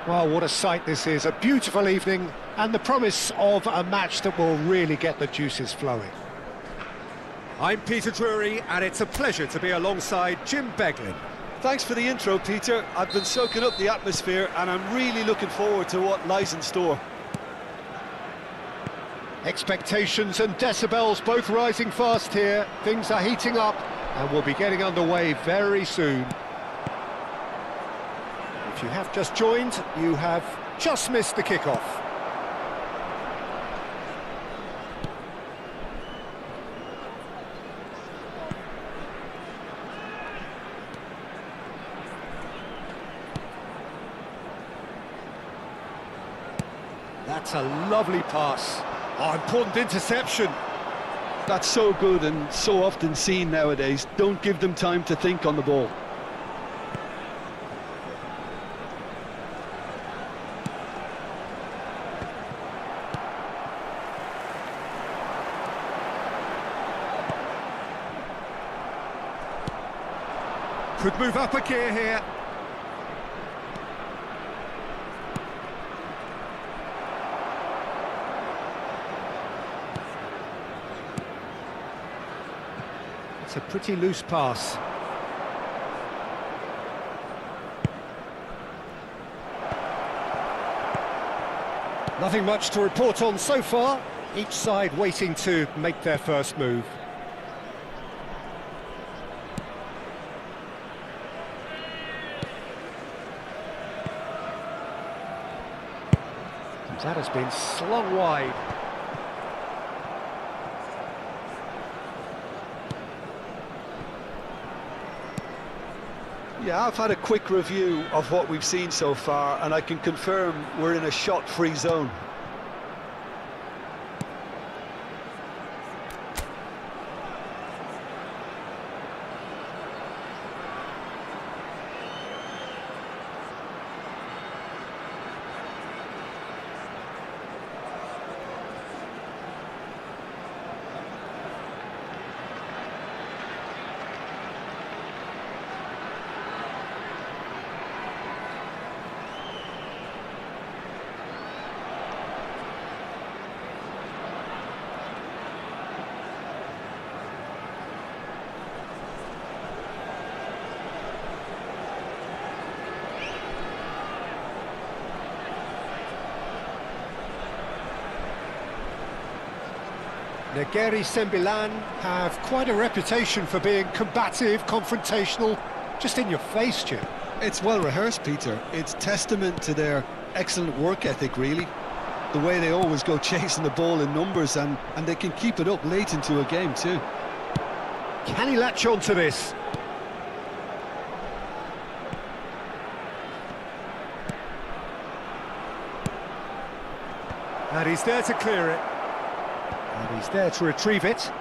Well, what a sight this is, a beautiful evening and the promise of a match that will really get the juices flowing. I'm Peter Drury and it's a pleasure to be alongside Jim Beglin. Thanks for the intro, Peter. I've been soaking up the atmosphere and I'm really looking forward to what lies in store. Expectations and decibels both rising fast here. Things are heating up and we'll be getting underway very soon. If you have just joined, you have just missed the kickoff. That's a lovely pass. Oh, important interception. That's so good and so often seen nowadays. Don't give them time to think on the ball. Could move up a gear here. It's a pretty loose pass. Nothing much to report on so far. Each side waiting to make their first move. That has been slung wide. Yeah, I've had a quick review of what we've seen so far, and I can confirm we're in a shot-free zone. Negeri Sembilan have quite a reputation for being combative, confrontational, just in your face, Jim. It's well rehearsed, Peter. It's testament to their excellent work ethic, really. The way they always go chasing the ball in numbers, and they can keep it up late into a game too. Can he latch on to this? And he's there to clear it. And he's there to retrieve it.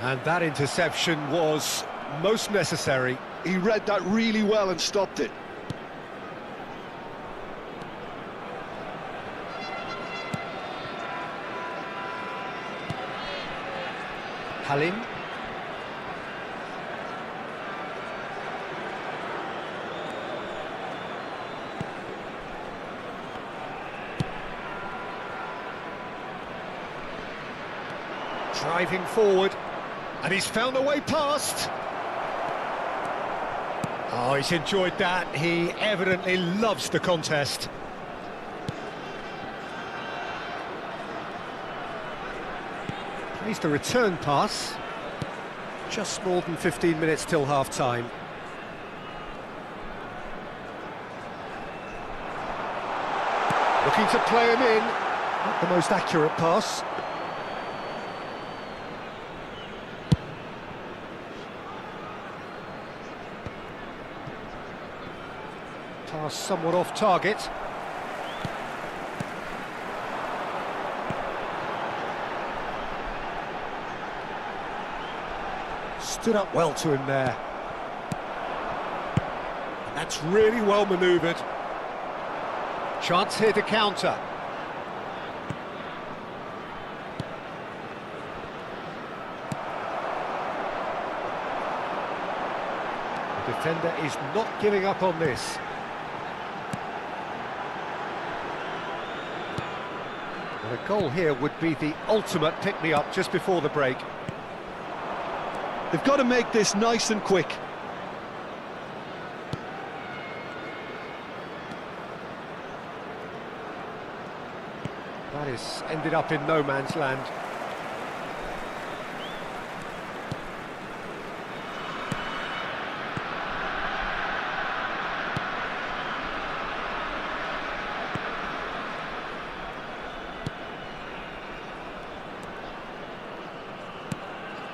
And that interception was most necessary. He read that really well and stopped it. Halim. Driving forward, and he's found a way past. Oh, he's enjoyed that. He evidently loves the contest. Plays the return pass. Just more than 15 minutes till half-time. Looking to play him in. Not the most accurate pass. Pass somewhat off target. Stood up well to him there. And that's really well manoeuvred. Chance here to counter. Defender is not giving up on this. And a goal here would be the ultimate pick-me-up just before the break. They've got to make this nice and quick. That is ended up in no man's land.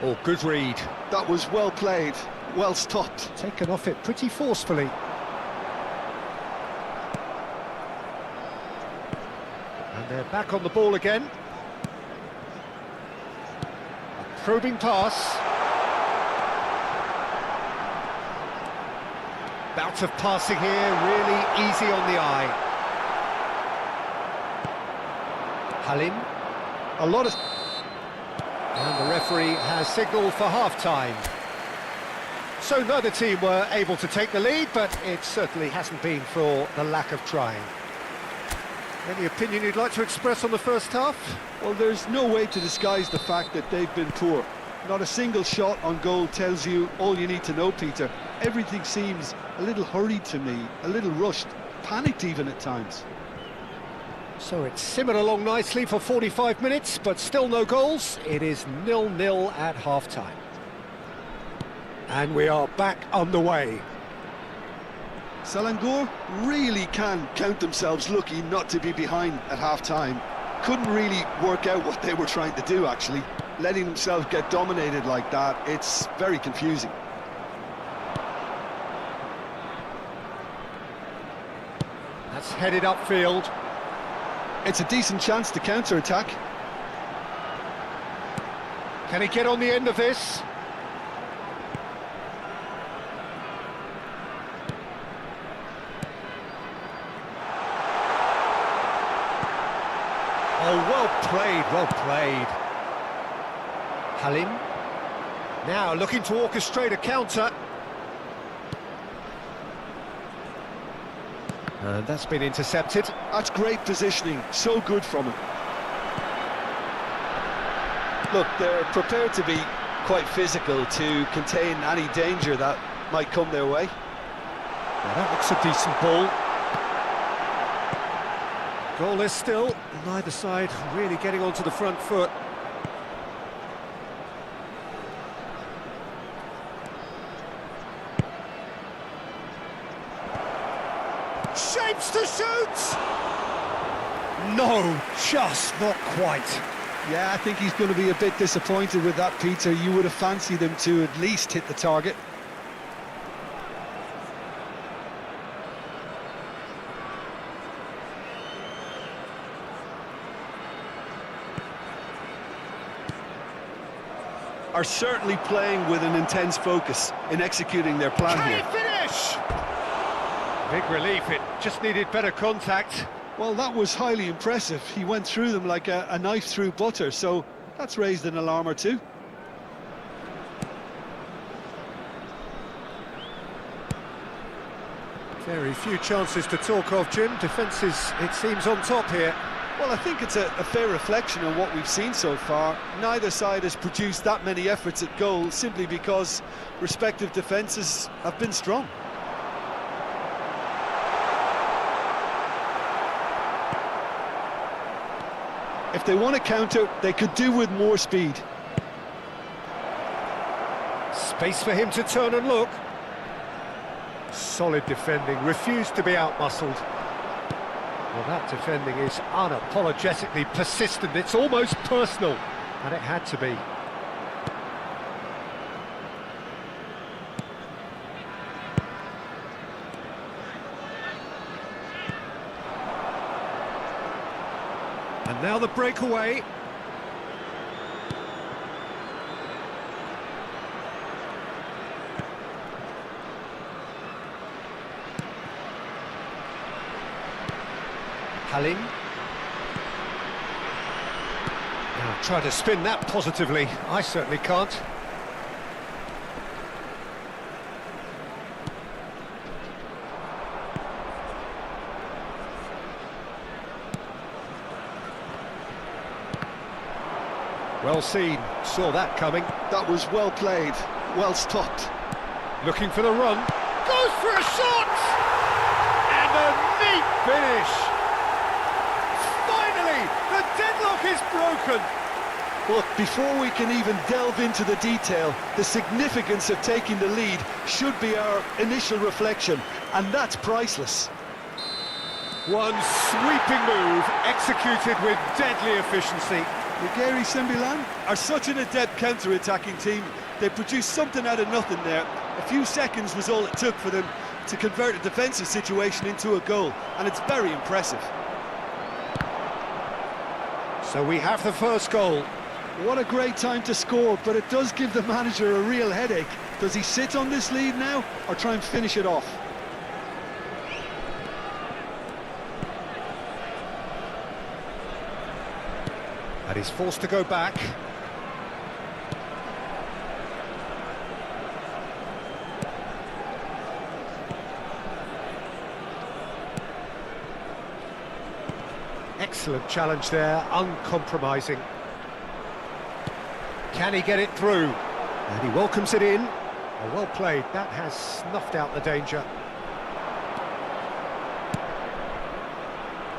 Oh, good read. That was well played, well stopped. Taken off it pretty forcefully. And they're back on the ball again. A probing pass. Bout of passing here, really easy on the eye. Halim. A lot of... And the referee has signalled for half-time. So neither team were able to take the lead, but it certainly hasn't been for the lack of trying. Any opinion you'd like to express on the first half? Well, there's no way to disguise the fact that they've been poor. Not a single shot on goal tells you all you need to know, Peter. Everything seems a little hurried to me, a little rushed, panicked even at times. So it's simmered along nicely for 45 minutes, but still no goals. It is 0-0 at half-time. And we are back underway. Selangor really can count themselves lucky not to be behind at half-time. Couldn't really work out what they were trying to do, actually. Letting themselves get dominated like that, it's very confusing. That's headed upfield. It's a decent chance to counter-attack. Can he get on the end of this? Oh, well played, well played. Halim. Now looking to orchestrate a counter. And that's been intercepted. That's great positioning, so good from him. Look, they're prepared to be quite physical to contain any danger that might come their way. Now that looks a decent ball. Goalless still, neither side really getting onto the front foot. Shapes to shoot! No, just not quite. Yeah, I think he's going to be a bit disappointed with that, Peter. You would have fancied him to at least hit the target. Are certainly playing with an intense focus in executing their plan Can here. he finish? Big relief, it just needed better contact. Well, that was highly impressive. He went through them like a knife through butter, so that's raised an alarm or two. Very few chances to talk of, Jim. Defence is, it seems, on top here. Well, I think it's a fair reflection on what we've seen so far. Neither side has produced that many efforts at goal simply because respective defences have been strong. If they want to counter, they could do with more speed. Space for him to turn and look. Solid defending, refused to be outmuscled. Well, that defending is unapologetically persistent. It's almost personal, and it had to be. And now the breakaway. Halim. Now try to spin that positively. I certainly can't. Well seen, saw that coming. That was well played, well stopped. Looking for the run. Goes for a shot! And a neat finish! Finally, the deadlock is broken! Look, before we can even delve into the detail, the significance of taking the lead should be our initial reflection, and that's priceless. One sweeping move, executed with deadly efficiency. Legend Difficulty are such an adept counter-attacking team. They produced something out of nothing there. A few seconds was all it took for them to convert a defensive situation into a goal, and it's very impressive. So we have the first goal. What a great time to score, but it does give the manager a real headache. Does he sit on this lead now, or try and finish it off? And he's forced to go back. Excellent challenge there, uncompromising. Can he get it through? And he welcomes it in. Oh, well played, that has snuffed out the danger.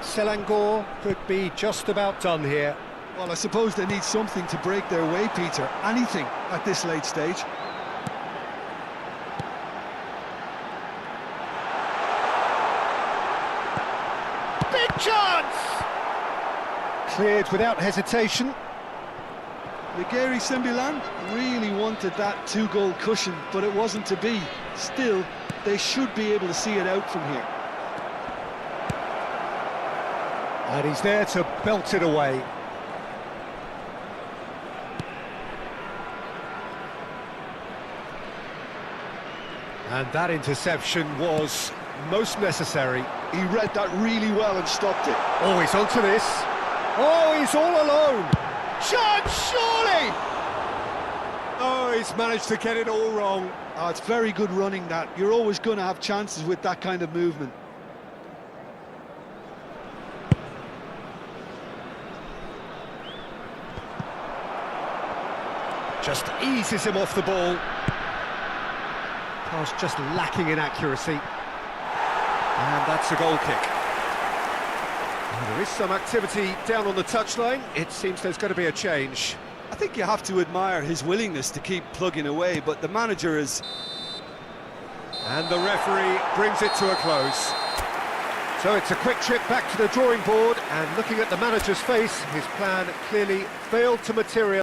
Selangor could be just about done here. Well, I suppose they need something to break their way, Peter. Anything at this late stage. Big chance! Cleared without hesitation. Legend Difficulty really wanted that two-goal cushion, but it wasn't to be. Still, they should be able to see it out from here. And he's there to belt it away. And that interception was most necessary. He read that really well and stopped it. Oh, he's onto this. Oh, he's all alone. Chance, surely! Oh, he's managed to get it all wrong. Oh, it's very good running, that. You're always going to have chances with that kind of movement. Just eases him off the ball. Pass just lacking in accuracy. And that's a goal kick. Well, there is some activity down on the touchline. It seems there's going to be a change. I think you have to admire his willingness to keep plugging away, but the manager is... And the referee brings it to a close. So it's a quick trip back to the drawing board, and looking at the manager's face, his plan clearly failed to materialise.